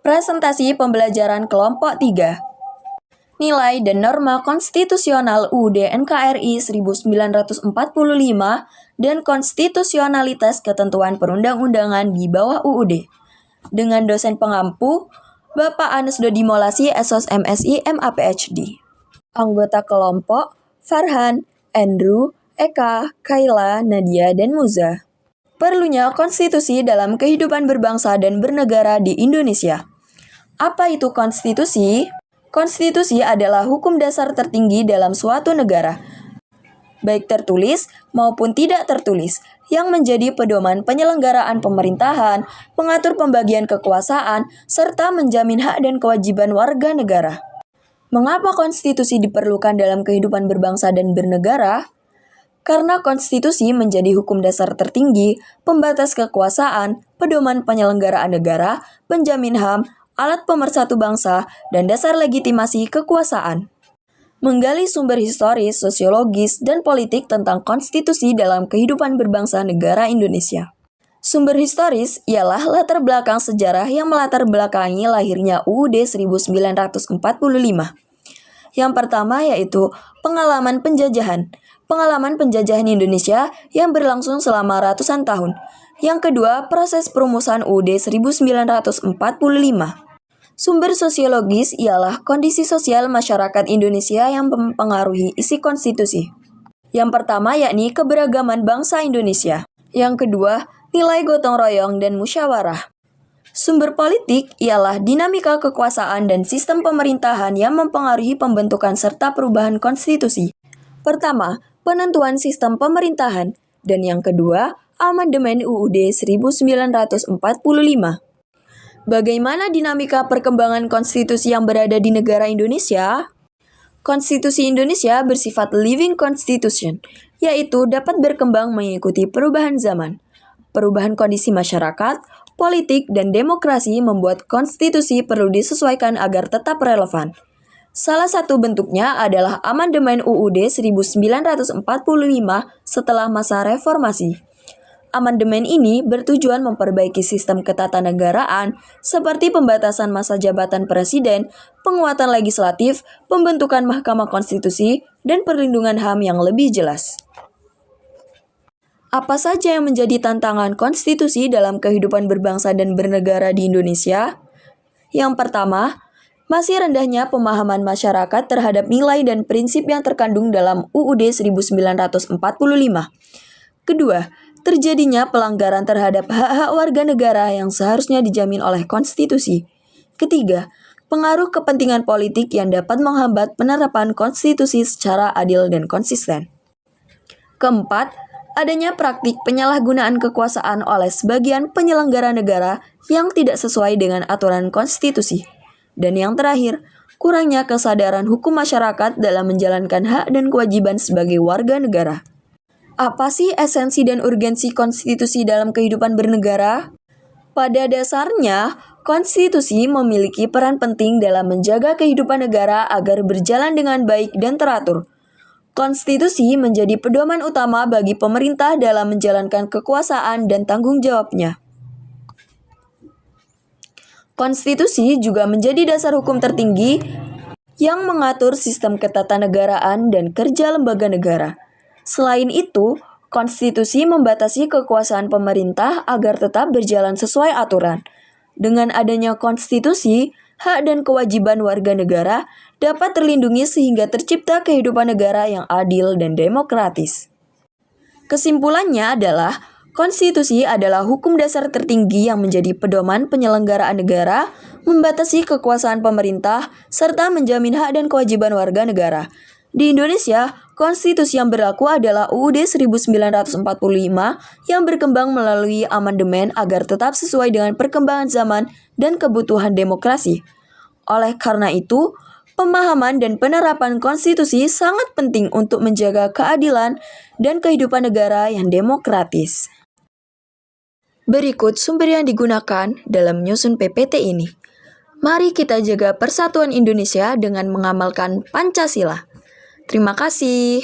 Presentasi pembelajaran kelompok 3. Nilai dan norma konstitusional UUD NKRI 1945 dan konstitusionalitas ketentuan perundang-undangan di bawah UUD. Dengan dosen pengampu, Bapak Anes Dodi Molasi, SOS MSI, MA PhD. Anggota kelompok, Farhan, Andrew, Eka, Kayla, Nadia, dan Muza. Perlunya konstitusi dalam kehidupan berbangsa dan bernegara di Indonesia. Apa itu konstitusi? Konstitusi adalah hukum dasar tertinggi dalam suatu negara, baik tertulis maupun tidak tertulis, yang menjadi pedoman penyelenggaraan pemerintahan, mengatur pembagian kekuasaan, serta menjamin hak dan kewajiban warga negara. Mengapa konstitusi diperlukan dalam kehidupan berbangsa dan bernegara? Karena konstitusi menjadi hukum dasar tertinggi, pembatas kekuasaan, pedoman penyelenggaraan negara, penjamin HAM, alat pemersatu bangsa, dan dasar legitimasi kekuasaan. Menggali sumber historis, sosiologis, dan politik tentang konstitusi dalam kehidupan berbangsa negara Indonesia. Sumber historis ialah latar belakang sejarah yang melatar belakangi lahirnya UUD 1945. Yang pertama yaitu pengalaman penjajahan. Pengalaman penjajahan Indonesia yang berlangsung selama ratusan tahun. Yang kedua, proses perumusan UUD 1945. Sumber sosiologis ialah kondisi sosial masyarakat Indonesia yang mempengaruhi isi konstitusi. Yang pertama yakni keberagaman bangsa Indonesia. Yang kedua, nilai gotong royong dan musyawarah. Sumber politik ialah dinamika kekuasaan dan sistem pemerintahan yang mempengaruhi pembentukan serta perubahan konstitusi. Pertama, penentuan sistem pemerintahan. Dan yang kedua, amandemen UUD 1945. Bagaimana dinamika perkembangan konstitusi yang berada di negara Indonesia? Konstitusi Indonesia bersifat living constitution, yaitu dapat berkembang mengikuti perubahan zaman. Perubahan kondisi masyarakat, politik, dan demokrasi membuat konstitusi perlu disesuaikan agar tetap relevan. Salah satu bentuknya adalah amandemen UUD 1945 setelah masa reformasi. Amandemen ini bertujuan memperbaiki sistem ketatanegaraan seperti pembatasan masa jabatan presiden, penguatan legislatif, pembentukan Mahkamah Konstitusi, dan perlindungan HAM yang lebih jelas. Apa saja yang menjadi tantangan konstitusi dalam kehidupan berbangsa dan bernegara di Indonesia? Yang pertama, masih rendahnya pemahaman masyarakat terhadap nilai dan prinsip yang terkandung dalam UUD 1945. Kedua, terjadinya pelanggaran terhadap hak-hak warga negara yang seharusnya dijamin oleh konstitusi. Ketiga, pengaruh kepentingan politik yang dapat menghambat penerapan konstitusi secara adil dan konsisten. Keempat, adanya praktik penyalahgunaan kekuasaan oleh sebagian penyelenggara negara yang tidak sesuai dengan aturan konstitusi. Dan yang terakhir, kurangnya kesadaran hukum masyarakat dalam menjalankan hak dan kewajiban sebagai warga negara. Apa sih esensi dan urgensi konstitusi dalam kehidupan bernegara? Pada dasarnya, konstitusi memiliki peran penting dalam menjaga kehidupan negara agar berjalan dengan baik dan teratur. Konstitusi menjadi pedoman utama bagi pemerintah dalam menjalankan kekuasaan dan tanggung jawabnya. Konstitusi juga menjadi dasar hukum tertinggi yang mengatur sistem ketatanegaraan dan kerja lembaga negara. Selain itu, konstitusi membatasi kekuasaan pemerintah agar tetap berjalan sesuai aturan. Dengan adanya konstitusi, hak dan kewajiban warga negara dapat terlindungi sehingga tercipta kehidupan negara yang adil dan demokratis. Kesimpulannya adalah, konstitusi adalah hukum dasar tertinggi yang menjadi pedoman penyelenggaraan negara, membatasi kekuasaan pemerintah, serta menjamin hak dan kewajiban warga negara. Di Indonesia, konstitusi yang berlaku adalah UUD 1945 yang berkembang melalui amandemen agar tetap sesuai dengan perkembangan zaman dan kebutuhan demokrasi. Oleh karena itu, pemahaman dan penerapan konstitusi sangat penting untuk menjaga keadilan dan kehidupan negara yang demokratis. Berikut sumber yang digunakan dalam menyusun PPT ini. Mari kita jaga persatuan Indonesia dengan mengamalkan Pancasila. Terima kasih.